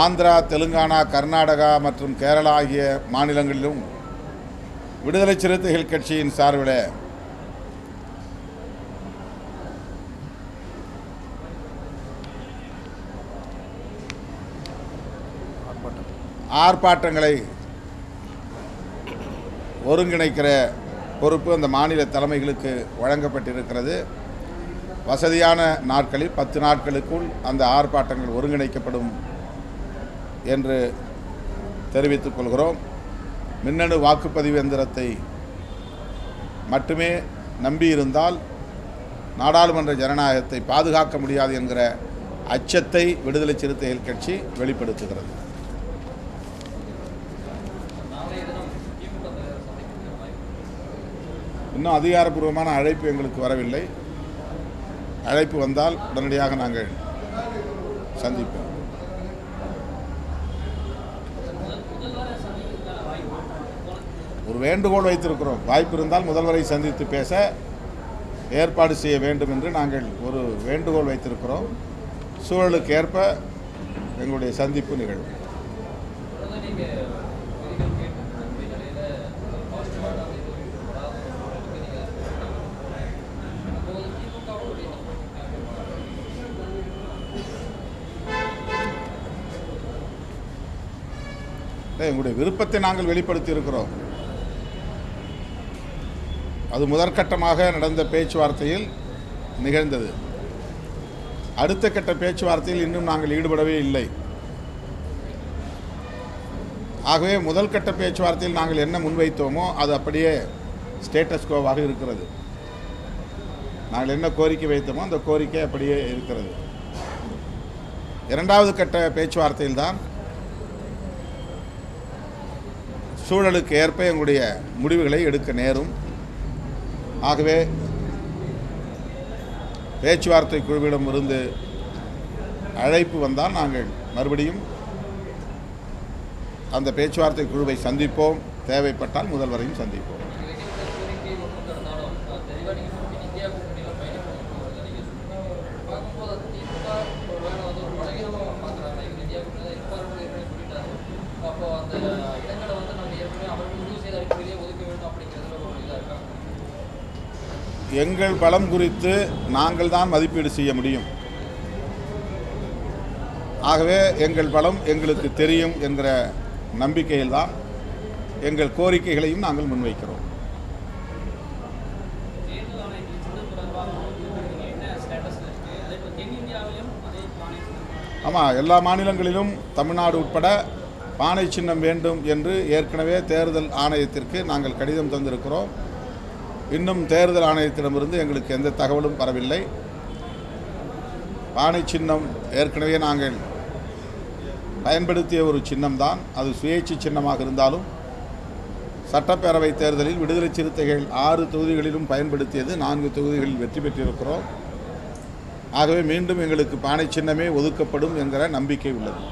ஆந்திரா, தெலுங்கானா, கர்நாடகா மற்றும் கேரளா ஆகிய மாநிலங்களிலும் விடுதலை சிறுத்தைகள் கட்சியின் சார்பில் ஆர்ப்பாட்டங்களை ஒருங்கிணைக்கிற பொறுப்பு அந்த மாநில தலைமைகளுக்கு வழங்கப்பட்டிருக்கிறது. வசதியான நாட்களில் 10 நாட்களுக்குள் அந்த ஆர்ப்பாட்டங்கள் ஒருங்கிணைக்கப்படும் என்று தெரிவித்துக் கொள்கிறோம். மின்னணு வாக்குப்பதிவு எந்திரத்தை மட்டுமே நம்பியிருந்தால் நாடாளுமன்ற ஜனநாயகத்தை பாதுகாக்க முடியாது என்கிற அச்சத்தை விடுதலை சிறுத்தைகள் கட்சி வெளிப்படுத்துகிறது. இன்னும் அதிகாரப்பூர்வமான அழைப்பு எங்களுக்கு வரவில்லை. அழைப்பு வந்தால் உடனடியாக நாங்கள் சந்திப்போம். ஒரு வேண்டுகோள் வைத்திருக்கிறோம். வாய்ப்பு இருந்தால் முதல்வரை சந்தித்து பேச ஏற்பாடு செய்ய வேண்டும் என்று நாங்கள் ஒரு வேண்டுகோள் வைத்திருக்கிறோம். சூழலுக்கு ஏற்ப எங்களுடைய சந்திப்பு நிகழும். எங்களுடைய விருப்பத்தை நாங்கள் வெளிப்படுத்தி இருக்கிறோம். அது முதற்கட்டமாக நடந்த பேச்சுவார்த்தையில் நிகழ்ந்தது. அடுத்த கட்ட பேச்சுவார்த்தையில் இன்னும் நாங்கள் ஈடுபடவே இல்லை. ஆகவே முதல் கட்ட பேச்சுவார்த்தையில் நாங்கள் என்ன முன்வைத்தோமோ அது அப்படியே ஸ்டேட்டஸ் கோவாக இருக்கிறது. நாங்கள் என்ன கோரிக்கை வைத்தோமோ அந்த கோரிக்கை அப்படியே இருக்கிறது. இரண்டாவது கட்ட பேச்சுவார்த்தையில் தான் சூழலுக்கு ஏற்ப எங்களுடைய முடிவுகளை எடுக்க நேரும். ஆகவே பேச்சுவார்த்தை குழுவிடம் இருந்து அழைப்பு வந்தால் நாங்கள் மறுபடியும் அந்த பேச்சுவார்த்தை குழுவை சந்திப்போம். தேவைப்பட்டால் முதல்வரையும் சந்திப்போம். எங்கள் பலம் குறித்து நாங்கள் தான் மதிப்பீடு செய்ய முடியும். ஆகவே எங்கள் பலம் எங்களுக்கு தெரியும் என்கிற நம்பிக்கையில்தான் எங்கள் கோரிக்கைகளையும் நாங்கள் முன்வைக்கிறோம். ஆமாம், எல்லா மாநிலங்களிலும் தமிழ்நாடு உட்பட பானை சின்னம் வேண்டும் என்று ஏற்கனவே தேர்தல் ஆணையத்திற்கு நாங்கள் கடிதம் தந்திருக்கிறோம். இன்னும் தேர்தல் ஆணையத்திடமிருந்து எங்களுக்கு எந்த தகவலும் வரவில்லை. பானை சின்னம் ஏற்கனவே நாங்கள் பயன்படுத்திய ஒரு சின்னம்தான். அது சுயேட்சை சின்னமாக இருந்தாலும் சட்டப்பேரவை தேர்தலில் விடுதலை சிறுத்தைகள் 6 தொகுதிகளிலும் பயன்படுத்தியது. 4 தொகுதிகளில் வெற்றி பெற்றிருக்கிறோம். ஆகவே மீண்டும் எங்களுக்கு பானை சின்னமே ஒதுக்கப்படும் என்கிற நம்பிக்கை உள்ளது.